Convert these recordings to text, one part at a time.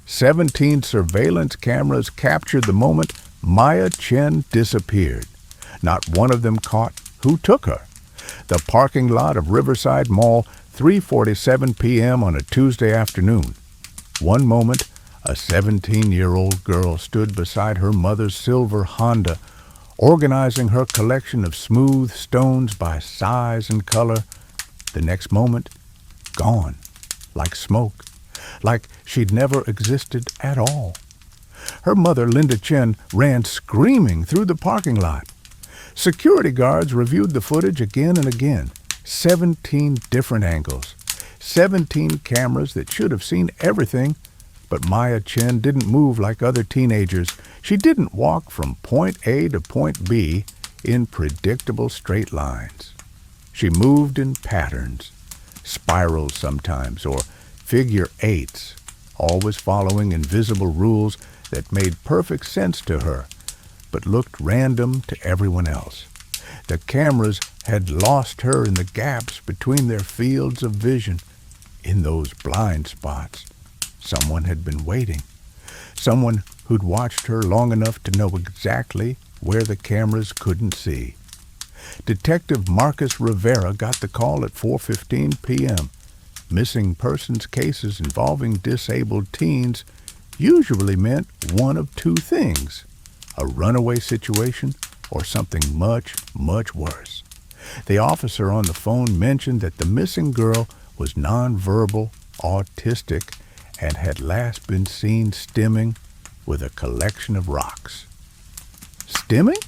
17 surveillance cameras captured the moment Maya Chen disappeared. Not one of them caught who took her. The parking lot of Riverside Mall, 3:47 p.m. on a Tuesday afternoon. One moment, a 17-year-old girl stood beside her mother's silver Honda, organizing her collection of smooth stones by size and color. The next moment, gone, like smoke, like she'd never existed at all. Her mother, Linda Chen, ran screaming through the parking lot. Security guards reviewed the footage again and again. 17 different angles, 17 cameras that should have seen everything. But Maya Chen didn't move like other teenagers. She didn't walk from point A to point B in predictable straight lines. She moved in patterns, spirals sometimes, or figure eights, always following invisible rules that made perfect sense to her, but looked random to everyone else. The cameras had lost her in the gaps between their fields of vision, in those blind spots. Someone had been waiting. Someone who'd watched her long enough to know exactly where the cameras couldn't see. Detective Marcus Rivera got the call at 4:15 p.m. Missing persons cases involving disabled teens usually meant one of two things: a runaway situation or something much, much worse. The officer on the phone mentioned that the missing girl was nonverbal autistic and had last been seen stimming with a collection of rocks. Stimming?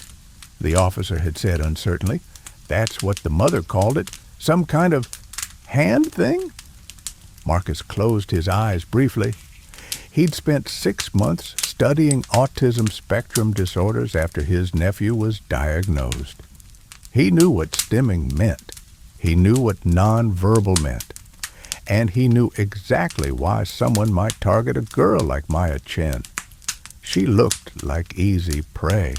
The officer had said uncertainly. That's what the mother called it. Some kind of hand thing? Marcus closed his eyes briefly. He'd spent 6 months studying autism spectrum disorders after his nephew was diagnosed. He knew what stimming meant. He knew what nonverbal meant. And he knew exactly why someone might target a girl like Maya Chen. She looked like easy prey.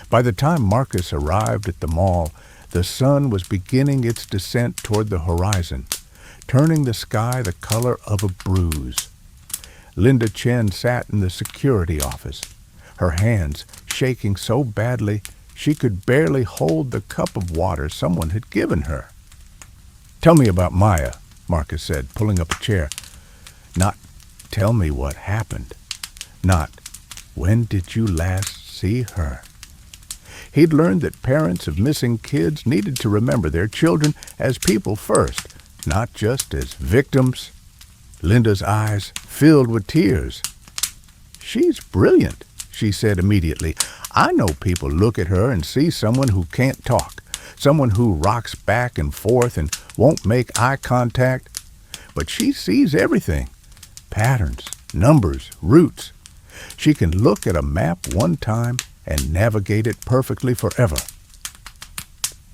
By the time Marcus arrived at the mall, the sun was beginning its descent toward the horizon, turning the sky the color of a bruise. Linda Chen sat in the security office, her hands shaking so badly she could barely hold the cup of water someone had given her. "Tell me about Maya," Marcus said, pulling up a chair. Not, "Tell me what happened." Not, "When did you last see her?" He'd learned that parents of missing kids needed to remember their children as people first, not just as victims. Linda's eyes filled with tears. "She's brilliant," she said immediately. "I know people look at her and see someone who can't talk, someone who rocks back and forth and won't make eye contact. But she sees everything. Patterns, numbers, routes. She can look at a map one time and navigate it perfectly forever."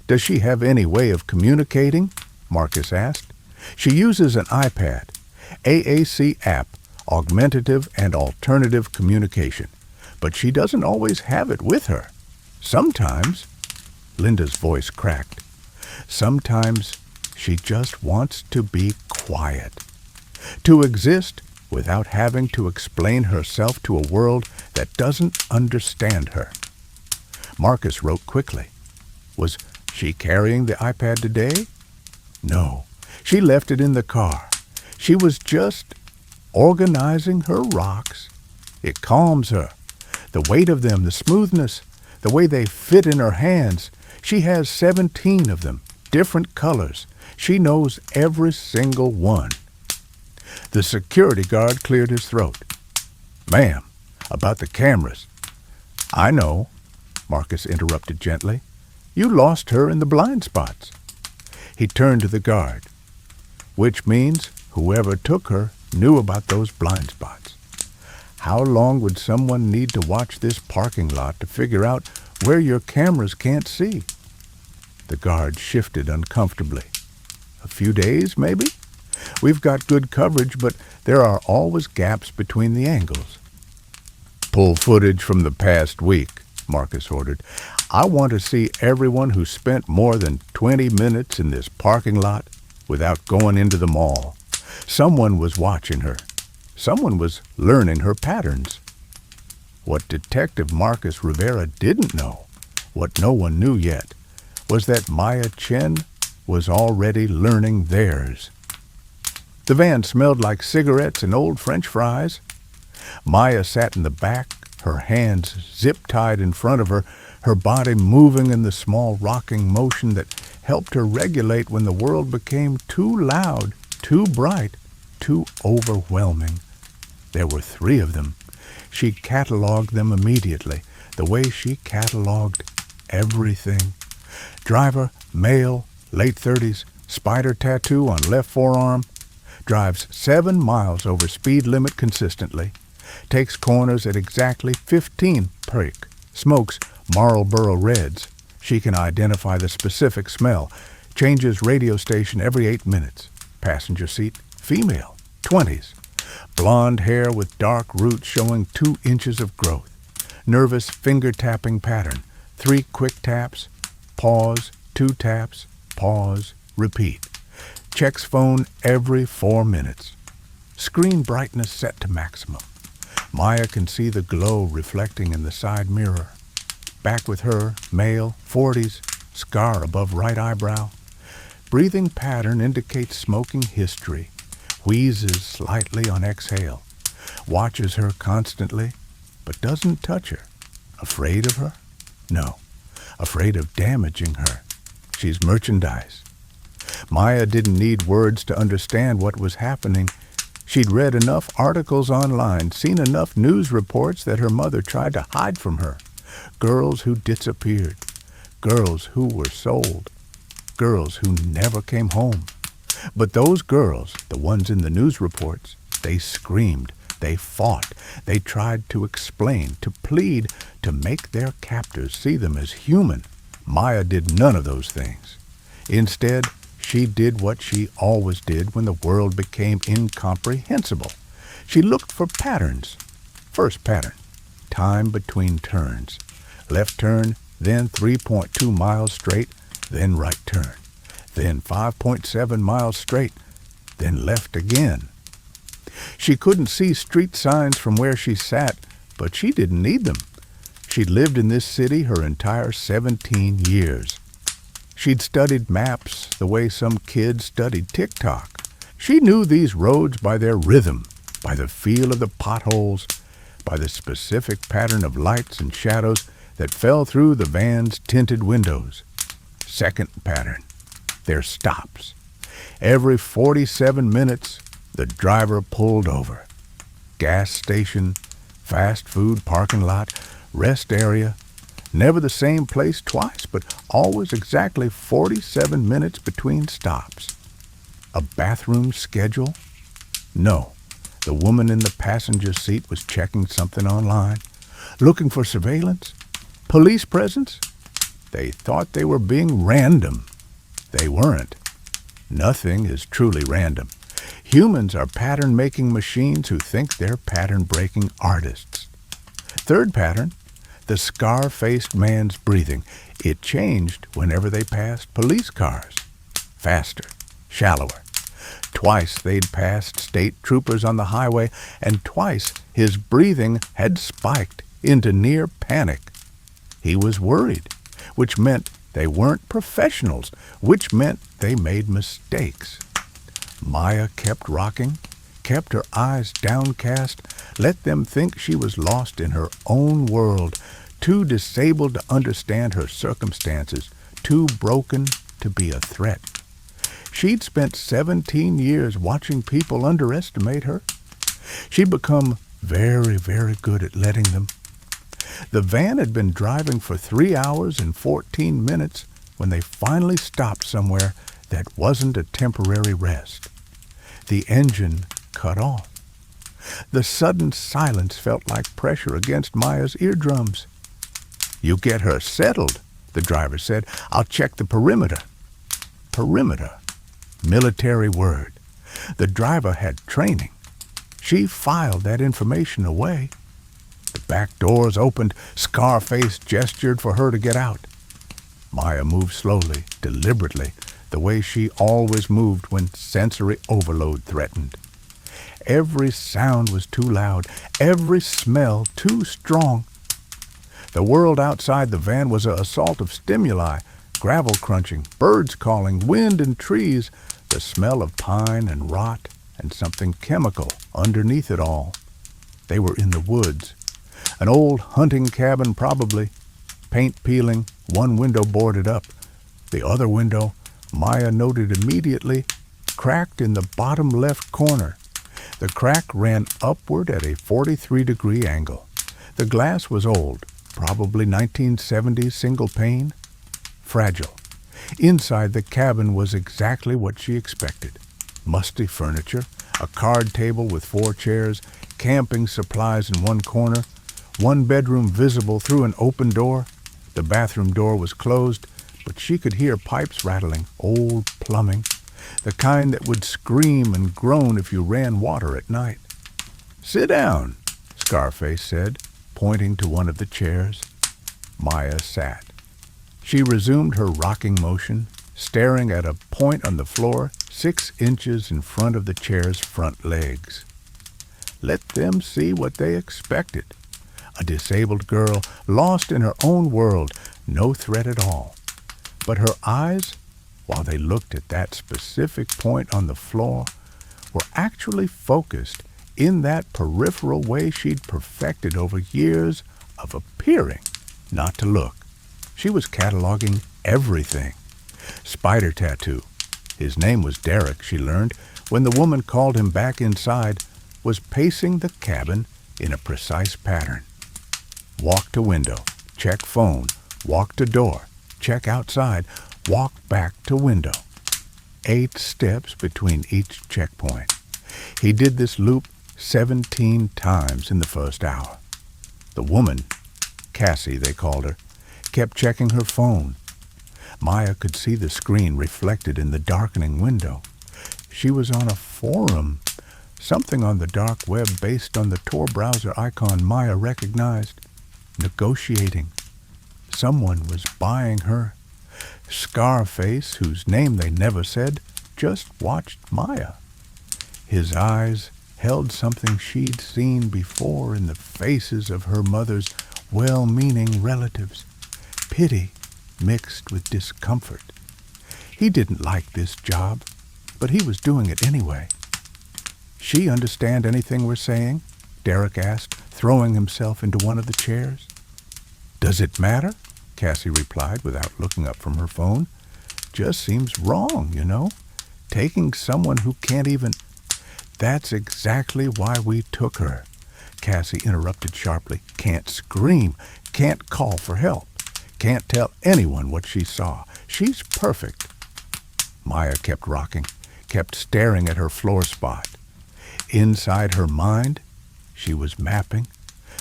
"Does she have any way of communicating?" Marcus asked. "She uses an iPad, AAC app, Augmentative and Alternative Communication. But she doesn't always have it with her. Sometimes," Linda's voice cracked, "sometimes she just wants to be quiet. To exist without having to explain herself to a world that doesn't understand her." Marcus wrote quickly. "Was she carrying the iPad today?" "No, she left it in the car. She was just organizing her rocks. It calms her. The weight of them, the smoothness, the way they fit in her hands. She has 17 of them, different colors. She knows every single one." The security guard cleared his throat. "Ma'am, about the cameras." "I know," Marcus interrupted gently. "You lost her in the blind spots." He turned to the guard. "Which means whoever took her knew about those blind spots. How long would someone need to watch this parking lot to figure out where your cameras can't see?" The guard shifted uncomfortably. "A few days, maybe? We've got good coverage, but there are always gaps between the angles." "Pull footage from the past week," Marcus ordered. "I want to see everyone who spent more than 20 minutes in this parking lot without going into the mall. Someone was watching her. Someone was learning her patterns. What Detective Marcus Rivera didn't know, what no one knew yet, was that Maya Chen was already learning theirs. The van smelled like cigarettes and old French fries. Maya sat in the back, her hands zip-tied in front of her, her body moving in the small rocking motion that helped her regulate when the world became too loud, too bright, too overwhelming. There were 3 of them. She cataloged them immediately, the way she cataloged everything. Driver, male, late 30s, spider tattoo on left forearm, drives 7 miles over speed limit consistently, takes corners at exactly 15 prick, smokes Marlboro Reds. She can identify the specific smell, changes radio station every 8 minutes. Passenger seat, female, 20s. Blonde hair with dark roots showing 2 inches of growth. Nervous finger-tapping pattern, 3 quick taps, pause, 2 taps, pause, repeat. Checks phone every 4 minutes. Screen brightness set to maximum. Maya can see the glow reflecting in the side mirror. Back with her, male, 40s, scar above right eyebrow. Breathing pattern indicates smoking history. Wheezes slightly on exhale. Watches her constantly, but doesn't touch her. Afraid of her? No. Afraid of damaging her. She's merchandise. Maya didn't need words to understand what was happening. She'd read enough articles online, seen enough news reports that her mother tried to hide from her. Girls who disappeared. Girls who were sold. Girls who never came home. But those girls, the ones in the news reports, they screamed, they fought, they tried to explain, to plead, to make their captors see them as human. Maya did none of those things. Instead, she did what she always did when the world became incomprehensible. She looked for patterns. First pattern, time between turns. Left turn, then 3.2 miles straight, then right turn. Then 5.7 miles straight, then left again. She couldn't see street signs from where she sat, but she didn't need them. She'd lived in this city her entire 17 years. She'd studied maps the way some kids studied TikTok. She knew these roads by their rhythm, by the feel of the potholes, by the specific pattern of lights and shadows that fell through the van's tinted windows. Second pattern, their stops. Every 47 minutes, the driver pulled over. Gas station, fast food parking lot, rest area. Never the same place twice, but always exactly 47 minutes between stops. A bathroom schedule? No. The woman in the passenger seat was checking something online. Looking for surveillance? Police presence? They thought they were being random. They weren't. Nothing is truly random. Humans are pattern-making machines who think they're pattern-breaking artists. Third pattern, the scar-faced man's breathing. It changed whenever they passed police cars. Faster, shallower. Twice they'd passed state troopers on the highway, and twice his breathing had spiked into near panic. He was worried, which meant they weren't professionals, which meant they made mistakes. Maya kept rocking, kept her eyes downcast, let them think she was lost in her own world, too disabled to understand her circumstances, too broken to be a threat. She'd spent 17 years watching people underestimate her. She'd become very, very good at letting them. The van had been driving for 3 hours and 14 minutes when they finally stopped somewhere that wasn't a temporary rest. The engine cut off. The sudden silence felt like pressure against Maya's eardrums. "You get her settled," the driver said. "I'll check the perimeter." Perimeter. Military word. The driver had training. She filed that information away. The back doors opened. Scarface gestured for her to get out. Maya moved slowly, deliberately, the way she always moved when sensory overload threatened. Every sound was too loud, every smell too strong. The world outside the van was an assault of stimuli, gravel crunching, birds calling, wind and trees, the smell of pine and rot, and something chemical underneath it all. They were in the woods. An old hunting cabin probably. Paint peeling, one window boarded up. The other window, Maya noted immediately, cracked in the bottom left corner. The crack ran upward at a 43-degree angle. The glass was old, probably 1970s single pane. Fragile. Inside the cabin was exactly what she expected. Musty furniture, a card table with 4 chairs, camping supplies in one corner, one bedroom visible through an open door. The bathroom door was closed, but she could hear pipes rattling, old plumbing, the kind that would scream and groan if you ran water at night. "Sit down," Scarface said, pointing to one of the chairs. Maya sat. She resumed her rocking motion, staring at a point on the floor 6 inches in front of the chair's front legs. Let them see what they expected. A disabled girl, lost in her own world, no threat at all. But her eyes, while they looked at that specific point on the floor, were actually focused in that peripheral way she'd perfected over years of appearing not to look. She was cataloging everything. Spider tattoo. His name was Derek, she learned, when the woman called him back inside, was pacing the cabin in a precise pattern. Walk to window, check phone, walk to door, check outside, walk back to window. 8 steps between each checkpoint. He did this loop 17 times in the first hour. The woman, Cassie they called her, kept checking her phone. Maya could see the screen reflected in the darkening window. She was on a forum, something on the dark web based on the Tor browser icon Maya recognized. Negotiating. Someone was buying her. Scarface, whose name they never said, just watched Maya. His eyes held something she'd seen before in the faces of her mother's well-meaning relatives. Pity mixed with discomfort. He didn't like this job, but he was doing it anyway. "She understand anything we're saying?" Derek asked, throwing himself into one of the chairs. "Does it matter?" Cassie replied without looking up from her phone. "Just seems wrong, you know. Taking someone who can't even—" "That's exactly why we took her," Cassie interrupted sharply. "Can't scream, can't call for help, can't tell anyone what she saw. She's perfect." Maya kept rocking, kept staring at her floor spot. Inside her mind, she was mapping.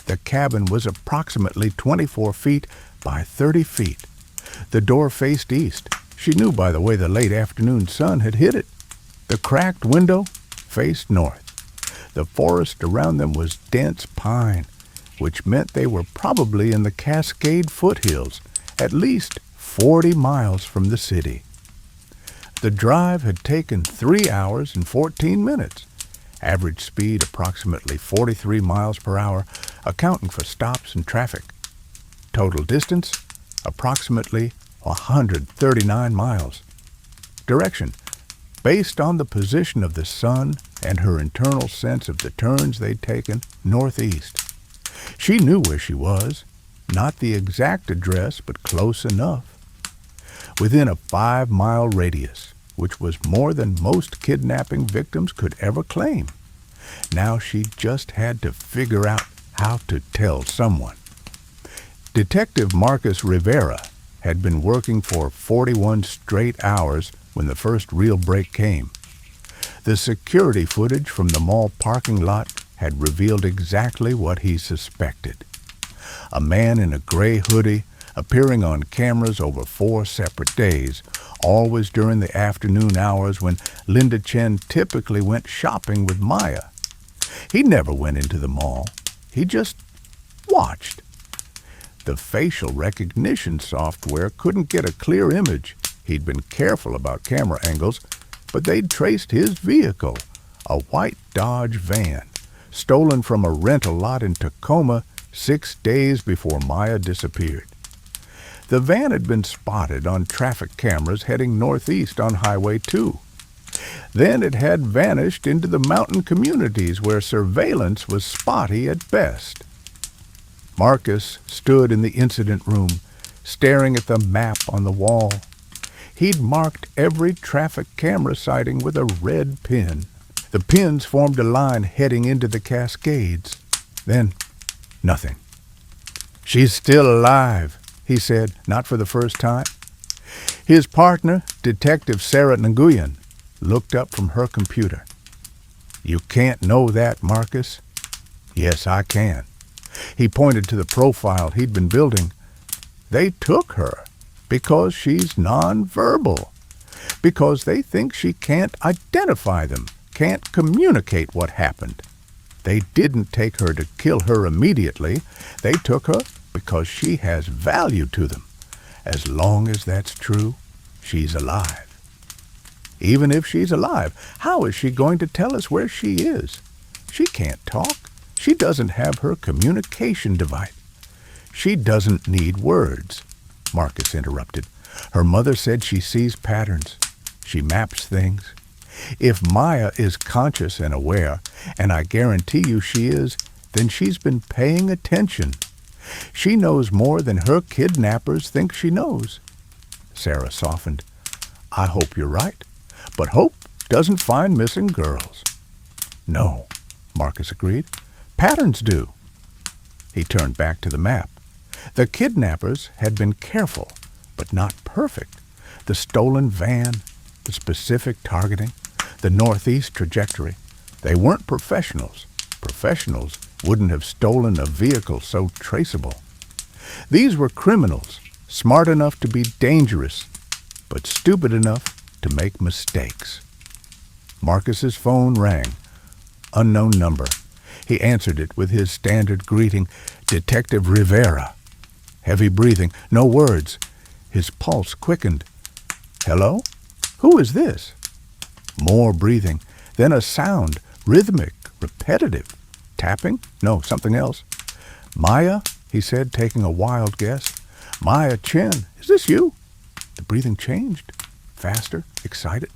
The cabin was approximately 24 feet by 30 feet. The door faced east. She knew by the way the late afternoon sun had hit it. The cracked window faced north. The forest around them was dense pine, which meant they were probably in the Cascade foothills, at least 40 miles from the city. The drive had taken 3 hours and 14 minutes. Average speed approximately 43 miles per hour, accounting for stops and traffic. Total distance, approximately 139 miles. Direction, based on the position of the sun and her internal sense of the turns they'd taken, northeast. She knew where she was, not the exact address, but close enough. Within a 5-mile radius, which was more than most kidnapping victims could ever claim. Now she just had to figure out how to tell someone. Detective Marcus Rivera had been working for 41 straight hours when the first real break came. The security footage from the mall parking lot had revealed exactly what he suspected. A man in a gray hoodie appearing on cameras over 4 separate days, always during the afternoon hours when Linda Chen typically went shopping with Maya. He never went into the mall. He just watched. The facial recognition software couldn't get a clear image. He'd been careful about camera angles, but they'd traced his vehicle, a white Dodge van, stolen from a rental lot in Tacoma 6 days before Maya disappeared. The van had been spotted on traffic cameras heading northeast on Highway 2. Then it had vanished into the mountain communities where surveillance was spotty at best. Marcus stood in the incident room, staring at the map on the wall. He'd marked every traffic camera sighting with a red pin. The pins formed a line heading into the Cascades. Then, nothing. "She's still alive," he said, not for the first time. His partner, Detective Sarah Nguyen, looked up from her computer. "You can't know that, Marcus." "Yes, I can." He pointed to the profile he'd been building. "They took her because she's nonverbal, because they think she can't identify them, can't communicate what happened. They didn't take her to kill her immediately. They took her because she has value to them. As long as that's true, she's alive." Even if she's alive, how is she going to tell us where she is? She can't talk. She doesn't have her communication device. "She doesn't need words," Marcus interrupted. "Her mother said she sees patterns. She maps things. If Maya is conscious and aware, and I guarantee you she is, then she's been paying attention. She knows more than her kidnappers think she knows." Sarah softened. "I hope you're right, but hope doesn't find missing girls." "No," Marcus agreed. "Patterns do." He turned back to the map. The kidnappers had been careful, but not perfect. The stolen van, the specific targeting, the northeast trajectory. They weren't professionals. Professionals wouldn't have stolen a vehicle so traceable. These were criminals, smart enough to be dangerous, but stupid enough to make mistakes. Marcus's phone rang. Unknown number. He answered it with his standard greeting, "Detective Rivera." Heavy breathing, no words. His pulse quickened. "Hello? Who is this?" More breathing, then a sound, rhythmic, repetitive. Tapping? No, something else. "Maya?" he said, taking a wild guess. "Maya Chen, is this you?" The breathing changed. Faster, excited.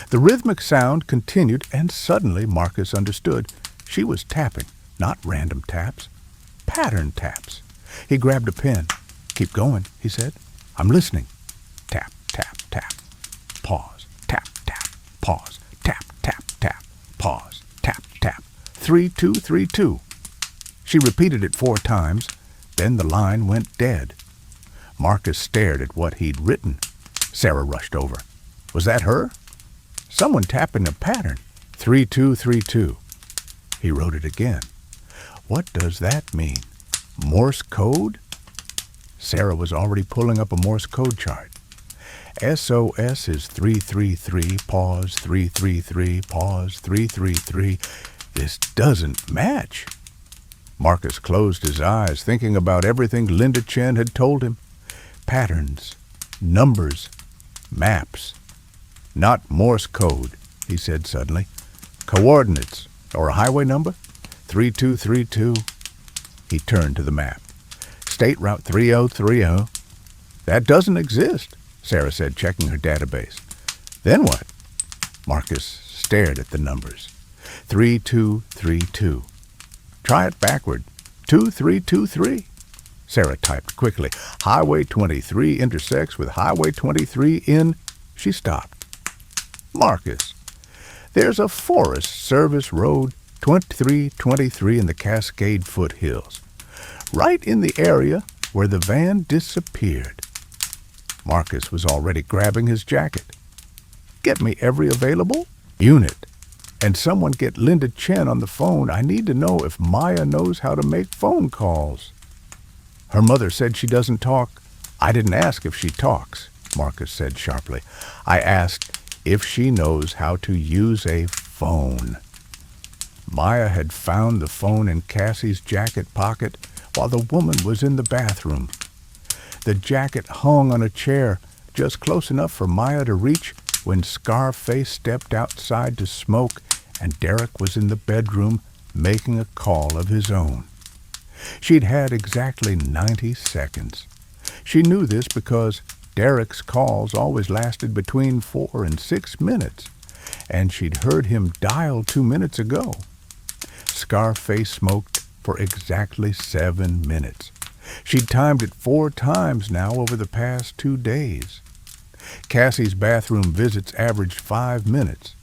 The rhythmic sound continued, and suddenly Marcus understood. She was tapping, not random taps. Pattern taps. He grabbed a pen. "Keep going," he said. "I'm listening." Tap, tap, tap. Pause. Tap, tap. Pause. Tap, tap, tap. Pause. Tap, tap. 3232. She repeated it 4 times. Then the line went dead. Marcus stared at what he'd written. Sarah rushed over. Was that her? Someone tapping a pattern. 3232. He wrote it again. What does that mean? Morse code? Sarah was already pulling up a Morse code chart. SOS is 333, pause, 333, pause, 333. This doesn't match. Marcus closed his eyes, thinking about everything Linda Chen had told him. Patterns, numbers, maps. Not Morse code, he said suddenly. Coordinates, or a highway number? 3232. He turned to the map. State Route 3030. That doesn't exist, Sarah said, checking her database. Then what? Marcus stared at the numbers. 3232. Try it backward. 2323. Sarah typed quickly. Highway 23 intersects with Highway 23 in... She stopped. Marcus, there's a Forest Service Road 2323 in the Cascade foothills, right in the area where the van disappeared. Marcus was already grabbing his jacket. Get me every available unit. And someone get Linda Chen on the phone. I need to know if Maya knows how to make phone calls. Her mother said she doesn't talk. I didn't ask if she talks, Marcus said sharply. I asked if she knows how to use a phone. Maya had found the phone in Cassie's jacket pocket while the woman was in the bathroom. The jacket hung on a chair just close enough for Maya to reach when Scarface stepped outside to smoke and Derek was in the bedroom making a call of his own. She'd had exactly 90 seconds. She knew this because Derek's calls always lasted between 4 and 6 minutes, and she'd heard him dial 2 minutes ago. Scarface smoked for exactly 7 minutes. She'd timed it 4 times now over the past 2 days. Cassie's bathroom visits averaged 5 minutes.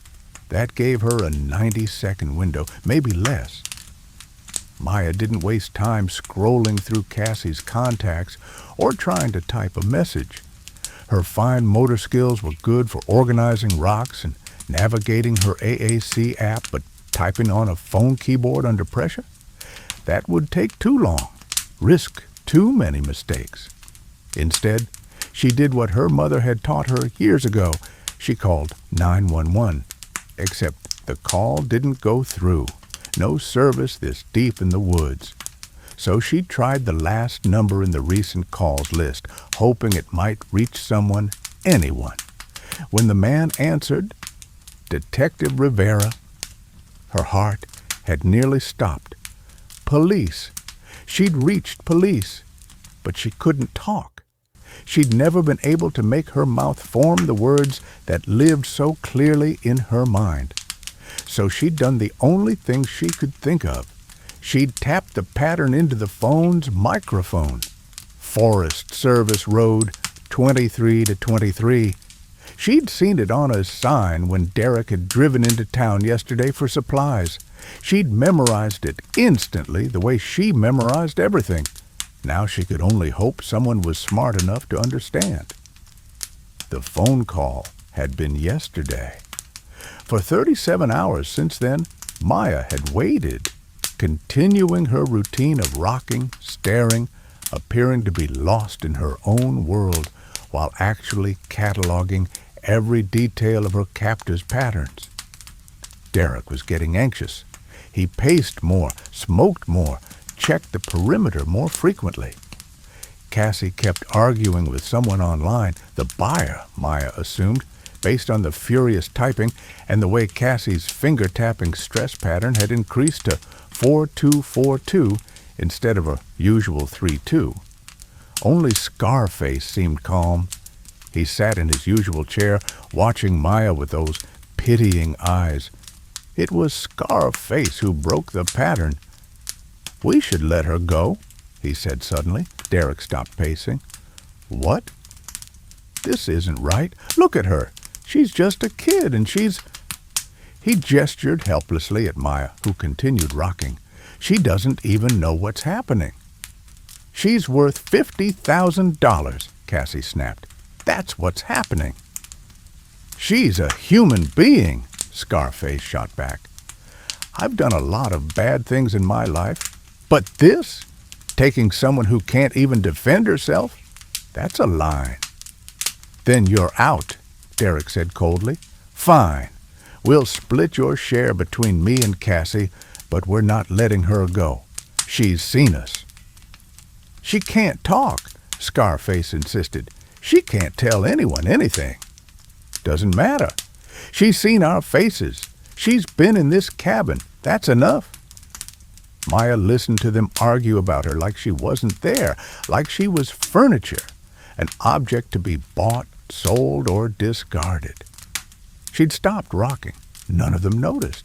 That gave her a 90-second window, maybe less. Maya didn't waste time scrolling through Cassie's contacts or trying to type a message. Her fine motor skills were good for organizing rocks and navigating her AAC app, but typing on a phone keyboard under pressure? That would take too long, risk too many mistakes. Instead, she did what her mother had taught her years ago. She called 911, except the call didn't go through. No service this deep in the woods. So she tried the last number in the recent calls list, hoping it might reach someone, anyone. When the man answered, Detective Rivera, her heart had nearly stopped. Police. She'd reached police, but she couldn't talk. She'd never been able to make her mouth form the words that lived so clearly in her mind. So she'd done the only thing she could think of. She'd tapped the pattern into the phone's microphone. Forest Service Road, 23 to 23. She'd seen it on a sign when Derek had driven into town yesterday for supplies. She'd memorized it instantly the way she memorized everything. Now she could only hope someone was smart enough to understand. The phone call had been yesterday. For 37 hours since then, Maya had waited, continuing her routine of rocking, staring, appearing to be lost in her own world, while actually cataloging every detail of her captor's patterns. Derek was getting anxious. He paced more, smoked more, checked the perimeter more frequently. Cassie kept arguing with someone online, the buyer, Maya assumed, based on the furious typing and the way Cassie's finger-tapping stress pattern had increased to 4242 instead of a usual 32. Only Scarface seemed calm. He sat in his usual chair, watching Maya with those pitying eyes. It was Scarface who broke the pattern. "We should let her go," he said suddenly. Derek stopped pacing. "What? This isn't right. Look at her. She's just a kid, and she's—" He gestured helplessly at Maya, who continued rocking. "She doesn't even know what's happening." "She's worth $50,000, Cassie snapped. "That's what's happening." "She's a human being," Scarface shot back. "I've done a lot of bad things in my life, but this, taking someone who can't even defend herself, that's a line." "Then you're out," Derek said coldly. "Fine. We'll split your share between me and Cassie, but we're not letting her go. She's seen us." "She can't talk," Scarface insisted. "She can't tell anyone anything." "Doesn't matter. She's seen our faces. She's been in this cabin. That's enough." Maya listened to them argue about her like she wasn't there, like she was furniture, an object to be bought, sold, or discarded. She'd stopped rocking. None of them noticed.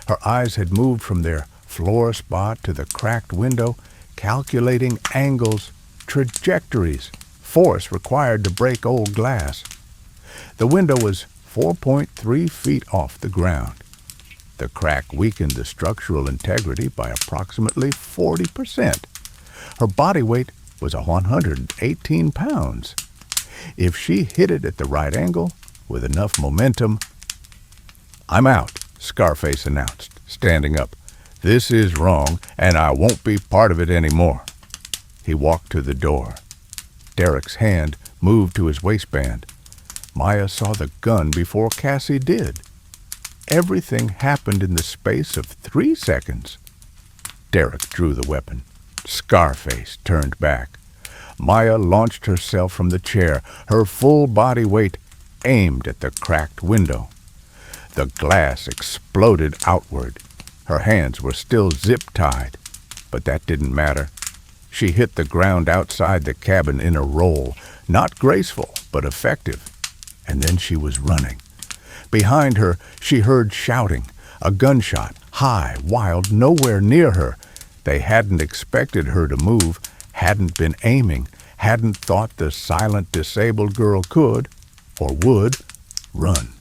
Her eyes had moved from their floor spot to the cracked window, calculating angles, trajectories, force required to break old glass. The window was 4.3 feet off the ground. The crack weakened the structural integrity by approximately 40%. Her body weight was 118 pounds. If she hit it at the right angle, with enough momentum— "I'm out," Scarface announced, standing up. "This is wrong, and I won't be part of it anymore." He walked to the door. Derek's hand moved to his waistband. Maya saw the gun before Cassie did. Everything happened in the space of 3 seconds. Derek drew the weapon. Scarface turned back. Maya launched herself from the chair, her full body weight aimed at the cracked window. The glass exploded outward. Her hands were still zip-tied, but that didn't matter. She hit the ground outside the cabin in a roll, not graceful, but effective. And then she was running. Behind her, she heard shouting, a gunshot, high, wild, nowhere near her. They hadn't expected her to move, hadn't been aiming, hadn't thought the silent disabled girl could, or would, run.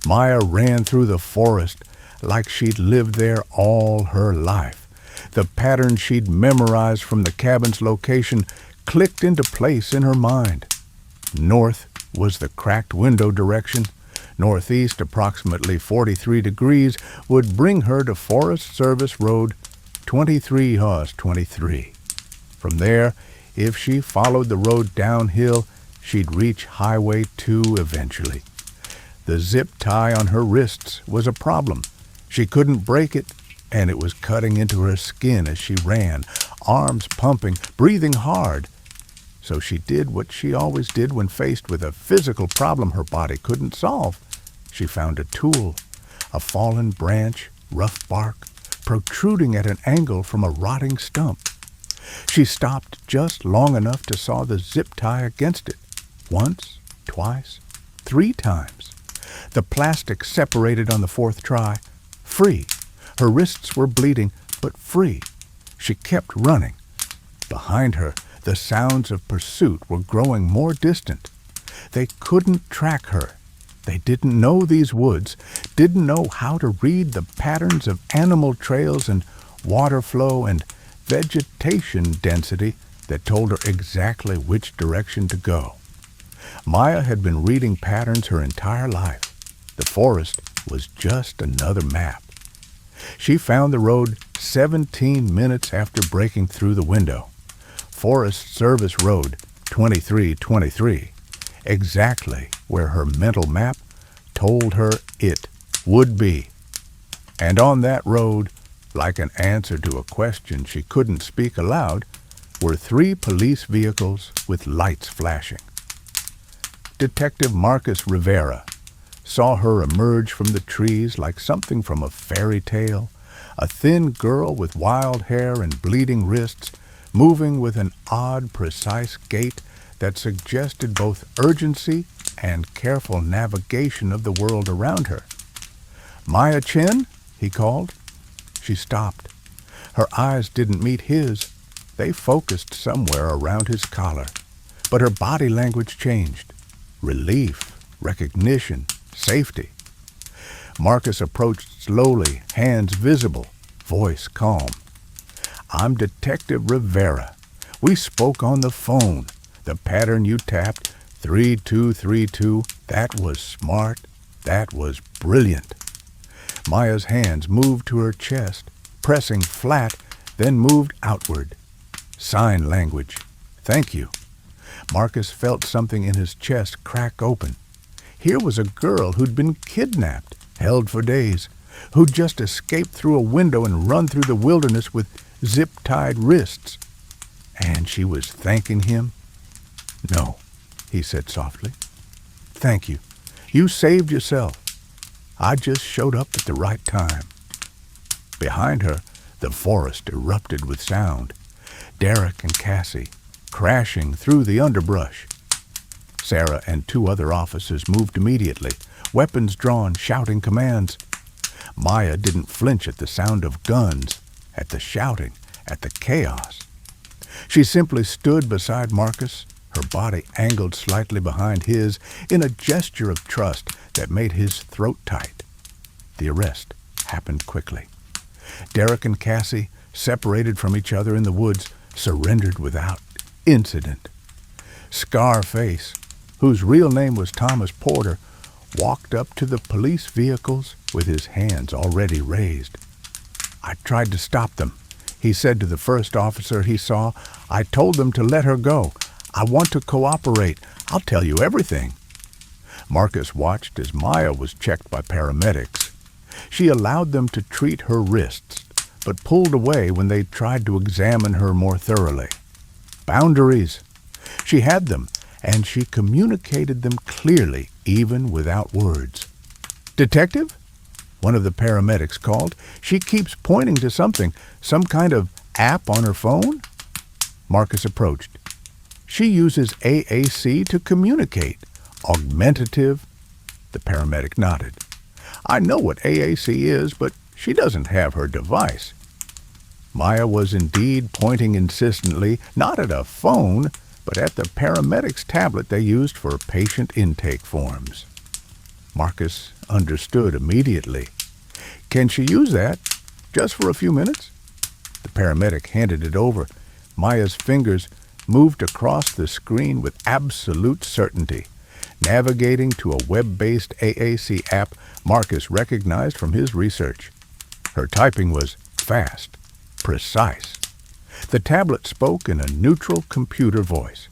Maya ran through the forest like she'd lived there all her life. The pattern she'd memorized from the cabin's location clicked into place in her mind. North was the cracked window direction. Northeast, approximately 43 degrees, would bring her to Forest Service Road 2323. From there, if she followed the road downhill, she'd reach Highway 2 eventually. The zip tie on her wrists was a problem. She couldn't break it, and it was cutting into her skin as she ran, arms pumping, breathing hard. So she did what she always did when faced with a physical problem her body couldn't solve. She found a tool, a fallen branch, rough bark, protruding at an angle from a rotting stump. She stopped just long enough to saw the zip tie against it. Once, twice, 3 times. The plastic separated on the 4th try. Free. Her wrists were bleeding, but free. She kept running. Behind her, the sounds of pursuit were growing more distant. They couldn't track her. They didn't know these woods, didn't know how to read the patterns of animal trails and water flow and vegetation density that told her exactly which direction to go. Maya had been reading patterns her entire life. The forest was just another map. She found the road 17 minutes after breaking through the window. Forest Service Road 2323, exactly where her mental map told her it would be. And on that road, like an answer to a question she couldn't speak aloud, were 3 police vehicles with lights flashing. Detective Marcus Rivera saw her emerge from the trees like something from a fairy tale, a thin girl with wild hair and bleeding wrists, moving with an odd, precise gait that suggested both urgency and careful navigation of the world around her. "Maya Chen?" he called. She stopped. Her eyes didn't meet his. They focused somewhere around his collar. But her body language changed. Relief, recognition, safety. Marcus approached slowly, hands visible, voice calm. "I'm Detective Rivera. We spoke on the phone. The pattern you tapped, 3232, that was smart. That was brilliant." Maya's hands moved to her chest, pressing flat, then moved outward. Sign language. "Thank you." Marcus felt something in his chest crack open. Here was a girl who'd been kidnapped, held for days, who'd just escaped through a window and run through the wilderness with zip-tied wrists. And she was thanking him? "No," he said softly. "Thank you. You saved yourself. I just showed up at the right time." Behind her, the forest erupted with sound. Derek and Cassie, crashing through the underbrush. Sarah and 2 other officers moved immediately, weapons drawn, shouting commands. Maya didn't flinch at the sound of guns, at the shouting, at the chaos. She simply stood beside Marcus, her body angled slightly behind his in a gesture of trust that made his throat tight. The arrest happened quickly. Derek and Cassie, separated from each other in the woods, surrendered without incident. Scarface, whose real name was Thomas Porter, walked up to the police vehicles with his hands already raised. "I tried to stop them," he said to the first officer he saw. "I told them to let her go. I want to cooperate. I'll tell you everything." Marcus watched as Maya was checked by paramedics. She allowed them to treat her wrists, but pulled away when they tried to examine her more thoroughly. Boundaries. She had them, and she communicated them clearly, even without words. "Detective?" one of the paramedics called. "She keeps pointing to something, some kind of app on her phone." Marcus approached. "She uses AAC to communicate. Augmentative." The paramedic nodded. "I know what AAC is, but she doesn't have her device." Maya was indeed pointing insistently, not at a phone, but at the paramedic's tablet they used for patient intake forms. Marcus understood immediately. "Can she use that? Just for a few minutes?" The paramedic handed it over. Maya's fingers moved across the screen with absolute certainty, navigating to a web-based AAC app Marcus recognized from his research. Her typing was fast, precise. The tablet spoke in a neutral computer voice.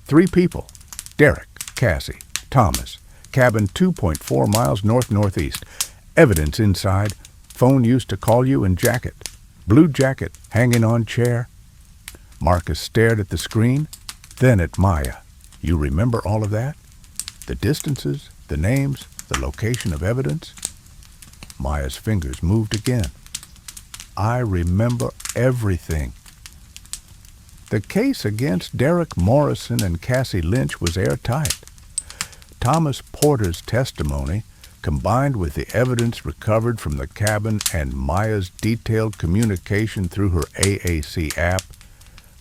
3 people: Derek, Cassie, Thomas. Cabin 2.4 miles north-northeast. Evidence inside. Phone used to call you in jacket. Blue jacket hanging on chair. Marcus stared at the screen, then at Maya. "You remember all of that? The distances, the names, the location of evidence?" Maya's fingers moved again. "I remember everything." The case against Derek Morrison and Cassie Lynch was airtight. Thomas Porter's testimony, combined with the evidence recovered from the cabin and Maya's detailed communication through her AAC app,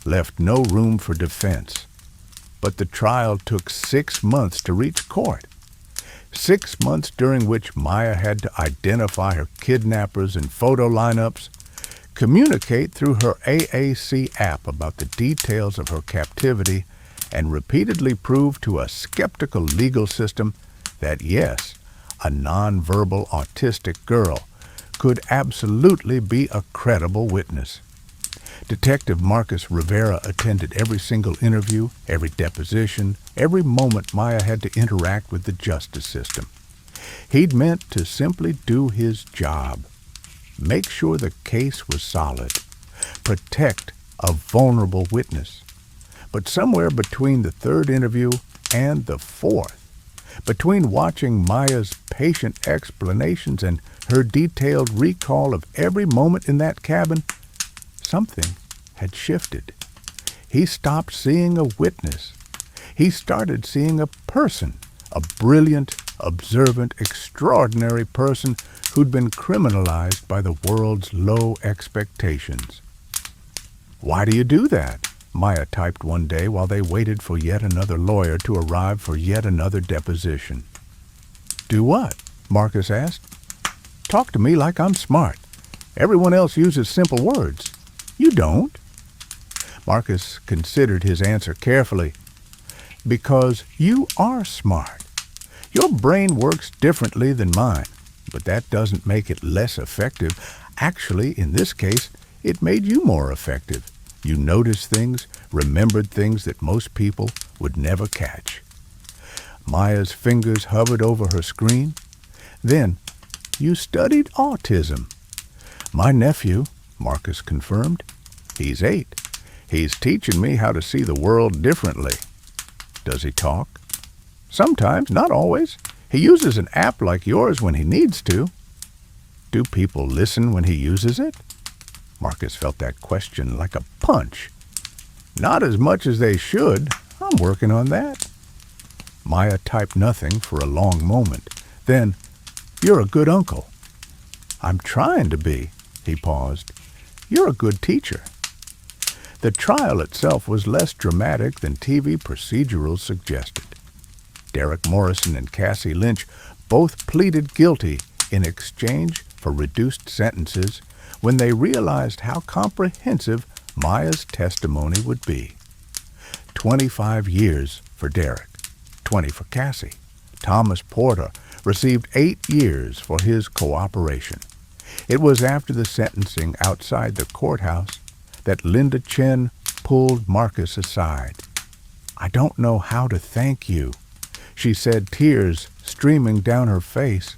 left no room for defense. But the trial took 6 months to reach court. 6 months during which Maya had to identify her kidnappers and photo lineups, communicate through her AAC app about the details of her captivity, and repeatedly prove to a skeptical legal system that, yes, a nonverbal autistic girl could absolutely be a credible witness. Detective Marcus Rivera attended every single interview, every deposition, every moment Maya had to interact with the justice system. He'd meant to simply do his job. Make sure the case was solid. Protect a vulnerable witness. But somewhere between the 3rd interview and the 4th, between watching Maya's patient explanations and her detailed recall of every moment in that cabin, something had shifted. He stopped seeing a witness. He started seeing a person, a brilliant, observant, extraordinary person who'd been criminalized by the world's low expectations. "Why do you do that?" Maya typed one day while they waited for yet another lawyer to arrive for yet another deposition. "Do what?" Marcus asked. "Talk to me like I'm smart. Everyone else uses simple words. You don't." Marcus considered his answer carefully. "Because you are smart. Your brain works differently than mine, but that doesn't make it less effective. Actually, in this case, it made you more effective. You noticed things, remembered things that most people would never catch." Maya's fingers hovered over her screen. "Then, you studied autism." "My nephew," Marcus confirmed. "He's 8. He's teaching me how to see the world differently." "Does he talk?" "Sometimes, not always. He uses an app like yours when he needs to." "Do people listen when he uses it?" Marcus felt that question like a punch. "Not as much as they should. I'm working on that." Maya typed nothing for a long moment. Then, "You're a good uncle." "I'm trying to be." He paused. "You're a good teacher." The trial itself was less dramatic than TV procedurals suggested. Derek Morrison and Cassie Lynch both pleaded guilty in exchange for reduced sentences when they realized how comprehensive Maya's testimony would be. 25 years for Derek, 20 for Cassie. Thomas Porter received 8 years for his cooperation. It was after the sentencing outside the courthouse that Linda Chen pulled Marcus aside. "I don't know how to thank you," she said, tears streaming down her face.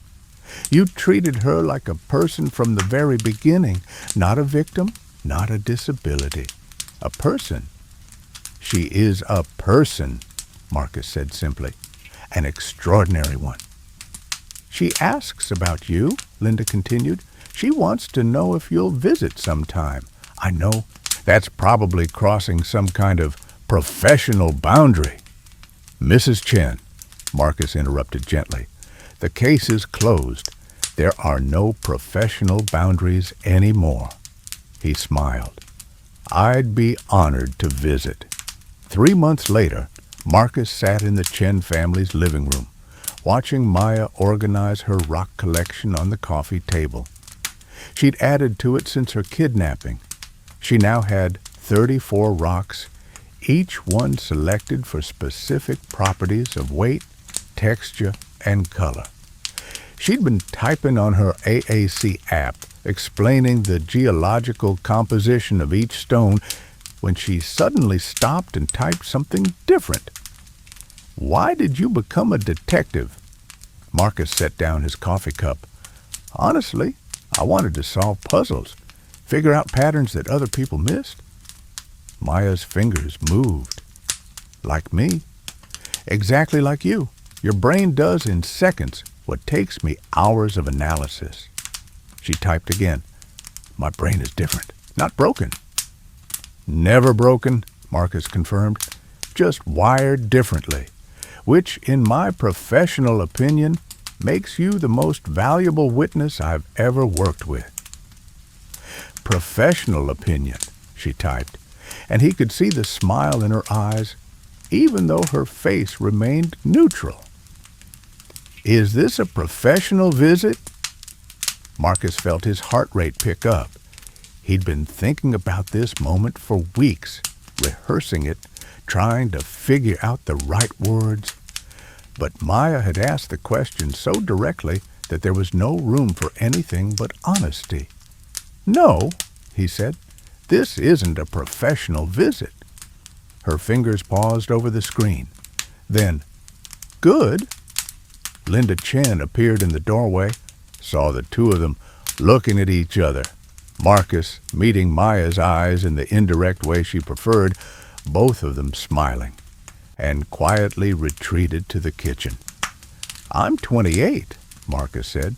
"You treated her like a person from the very beginning, not a victim, not a disability. A person." "She is a person," Marcus said simply. "An extraordinary one." She asks about you, Linda continued. She wants to know if you'll visit sometime. I know that's probably crossing some kind of professional boundary. Mrs. Chen, Marcus interrupted gently, the case is closed. There are no professional boundaries anymore. He smiled. I'd be honored to visit. 3 months later, Marcus sat in the Chen family's living room, watching Maya organize her rock collection on the coffee table. She'd added to it since her kidnapping. She now had 34 rocks, each one selected for specific properties of weight, texture, and color. She'd been typing on her AAC app, explaining the geological composition of each stone, when she suddenly stopped and typed something different. Why did you become a detective? Marcus set down his coffee cup. Honestly, I wanted to solve puzzles, figure out patterns that other people missed. Maya's fingers moved. Like me. Exactly like you. Your brain does in seconds what takes me hours of analysis. She typed again. My brain is different, not broken. Never broken, Marcus confirmed. Just wired differently, which, in my professional opinion, makes you the most valuable witness I've ever worked with. Professional opinion, she typed, and he could see the smile in her eyes, even though her face remained neutral. Is this a professional visit? Marcus felt his heart rate pick up. He'd been thinking about this moment for weeks, rehearsing it, trying to figure out the right words. But Maya had asked the question so directly that there was no room for anything but honesty. No, he said, this isn't a professional visit. Her fingers paused over the screen. Then, good. Linda Chen appeared in the doorway, saw the two of them looking at each other. Marcus meeting Maya's eyes in the indirect way she preferred, both of them smiling, and quietly retreated to the kitchen. I'm 28, Marcus said.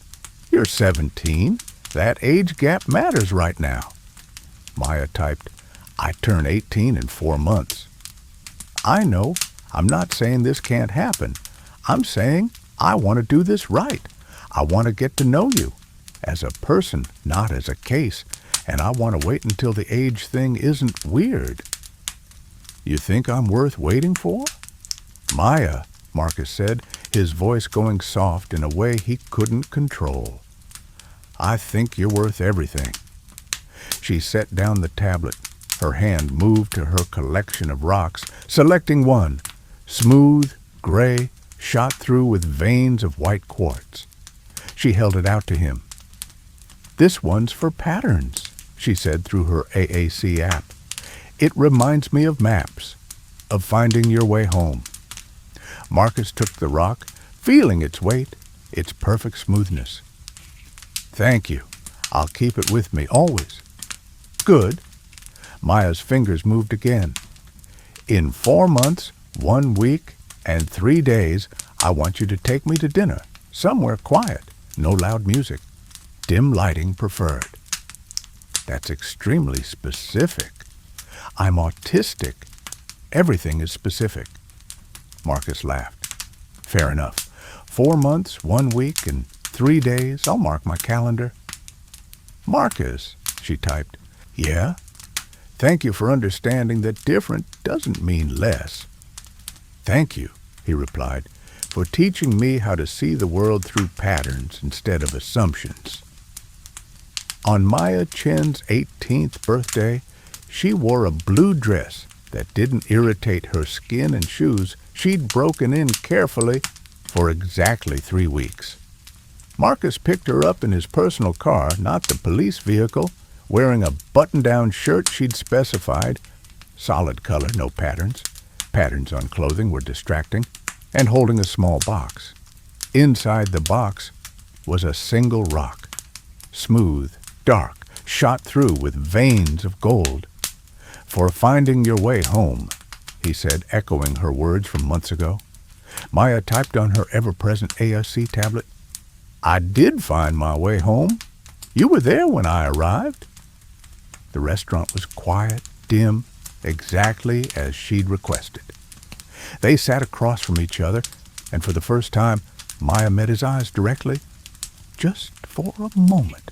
You're 17. That age gap matters right now. Maya typed, I turn 18 in 4 months. I know. I'm not saying this can't happen. I'm saying I want to do this right. I want to get to know you as a person, not as a case, and I want to wait until the age thing isn't weird. You think I'm worth waiting for? Maya, Marcus said, his voice going soft in a way he couldn't control. I think you're worth everything. She set down the tablet. Her hand moved to her collection of rocks, selecting one, smooth, gray, shot through with veins of white quartz. She held it out to him. This one's for patterns, she said through her AAC app. It reminds me of maps, of finding your way home. Marcus took the rock, feeling its weight, its perfect smoothness. Thank you. I'll keep it with me always. Good. Maya's fingers moved again. In 4 months, 1 week, and 3 days, I want you to take me to dinner, somewhere quiet, no loud music, dim lighting preferred. That's extremely specific. I'm autistic. Everything is specific. Marcus laughed. Fair enough. 4 months, 1 week, and 3 days. I'll mark my calendar. Marcus, she typed. Yeah? Thank you for understanding that different doesn't mean less. Thank you, he replied, for teaching me how to see the world through patterns instead of assumptions. On Maya Chen's 18th birthday, she wore a blue dress that didn't irritate her skin and shoes she'd broken in carefully for exactly 3 weeks. Marcus picked her up in his personal car, not the police vehicle, wearing a button-down shirt she'd specified, solid color, no patterns. Patterns on clothing were distracting, and holding a small box. Inside the box was a single rock, smooth, dark, shot through with veins of gold. For finding your way home, he said, echoing her words from months ago. Maya typed on her ever-present ASC tablet, I did find my way home. You were there when I arrived." The restaurant was quiet, dim, exactly as she'd requested. They sat across from each other, and for the first time, Maya met his eyes directly, just for a moment,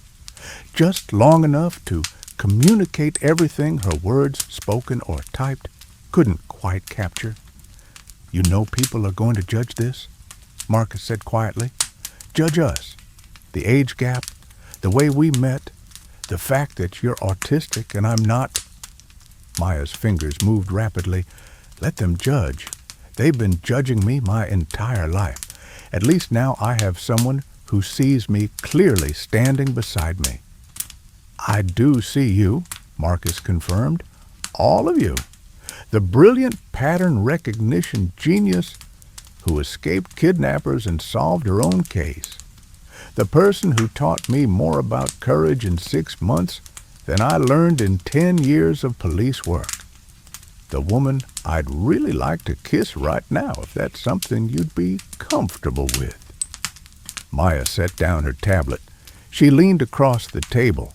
just long enough to communicate everything her words, spoken or typed, couldn't quite capture. "You know people are going to judge this," Marcus said quietly. "Judge us. The age gap, the way we met, the fact that you're autistic and I'm not." Maya's fingers moved rapidly. "Let them judge. They've been judging me my entire life. At least now I have someone who sees me clearly standing beside me." "I do see you," Marcus confirmed. "All of you. The brilliant pattern recognition genius who escaped kidnappers and solved her own case. The person who taught me more about courage in 6 months than I learned in 10 years of police work. The woman I'd really like to kiss right now if that's something you'd be comfortable with." Maya set down her tablet. She leaned across the table.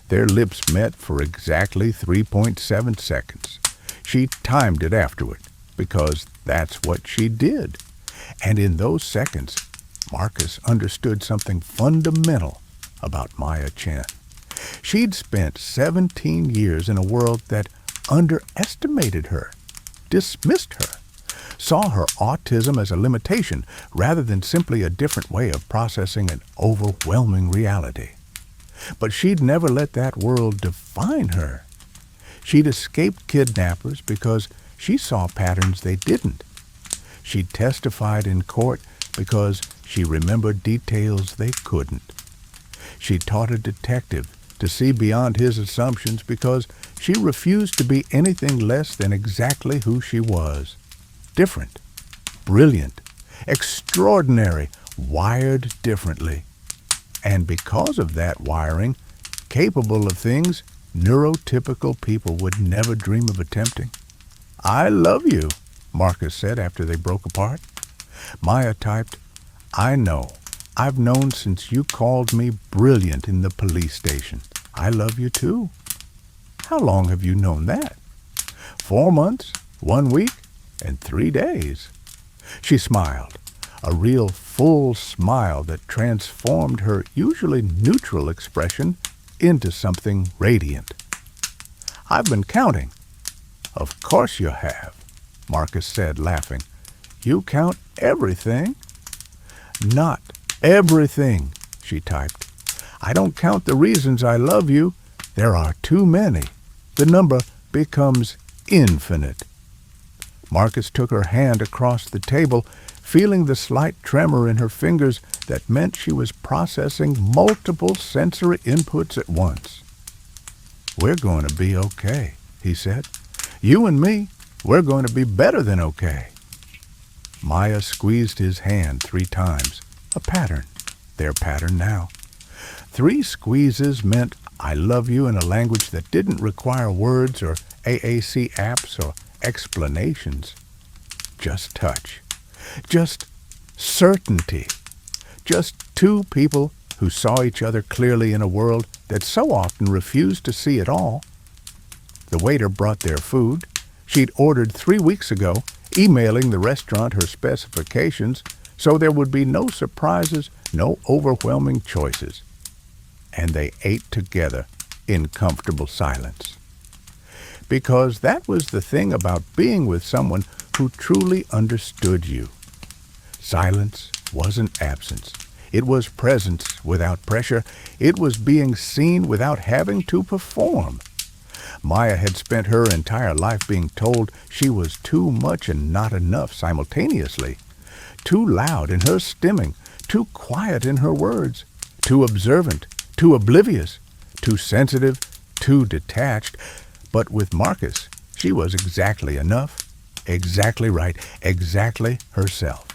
Their lips met for exactly 3.7 seconds. She timed it afterward, because that's what she did. And in those seconds, Marcus understood something fundamental about Maya Chen. She'd spent 17 years in a world that underestimated her, dismissed her, saw her autism as a limitation rather than simply a different way of processing an overwhelming reality. But she'd never let that world define her. She'd escaped kidnappers because she saw patterns they didn't. She testified in court because she remembered details they couldn't. She taught a detective to see beyond his assumptions because she refused to be anything less than exactly who she was. Different, brilliant, extraordinary, wired differently. And because of that wiring, capable of things neurotypical people would never dream of attempting. "I love you," Marcus said after they broke apart. Maya typed, "I know. I've known since you called me brilliant in the police station. I love you too." "How long have you known that?" 4 months, 1 week, and 3 days. She smiled, a real full smile that transformed her usually neutral expression into something radiant. "I've been counting." "Of course you have," Marcus said, laughing. "You count everything." "Not everything," she typed. "I don't count the reasons I love you. There are too many. The number becomes infinite." Marcus took her hand across the table, feeling the slight tremor in her fingers that meant she was processing multiple sensory inputs at once. "We're going to be okay," he said. "You and me, we're going to be better than okay." Maya squeezed his hand 3 times, a pattern, their pattern now. 3 squeezes meant "I love you" in a language that didn't require words or AAC apps or explanations. Just touch. Just certainty. Just 2 people who saw each other clearly in a world that so often refused to see at all. The waiter brought their food. She'd ordered 3 weeks ago, emailing the restaurant her specifications so there would be no surprises, no overwhelming choices. And they ate together in comfortable silence. Because that was the thing about being with someone who truly understood you. Silence wasn't absence. It was presence without pressure. It was being seen without having to perform. Maya had spent her entire life being told she was too much and not enough simultaneously. Too loud in her stimming, too quiet in her words, too observant, too oblivious, too sensitive, too detached. But with Marcus, she was exactly enough, exactly right, exactly herself.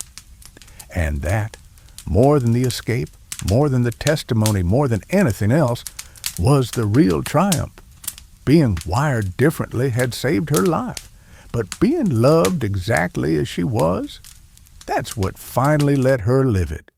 And that, more than the escape, more than the testimony, more than anything else, was the real triumph. Being wired differently had saved her life, but being loved exactly as she was, that's what finally let her live it.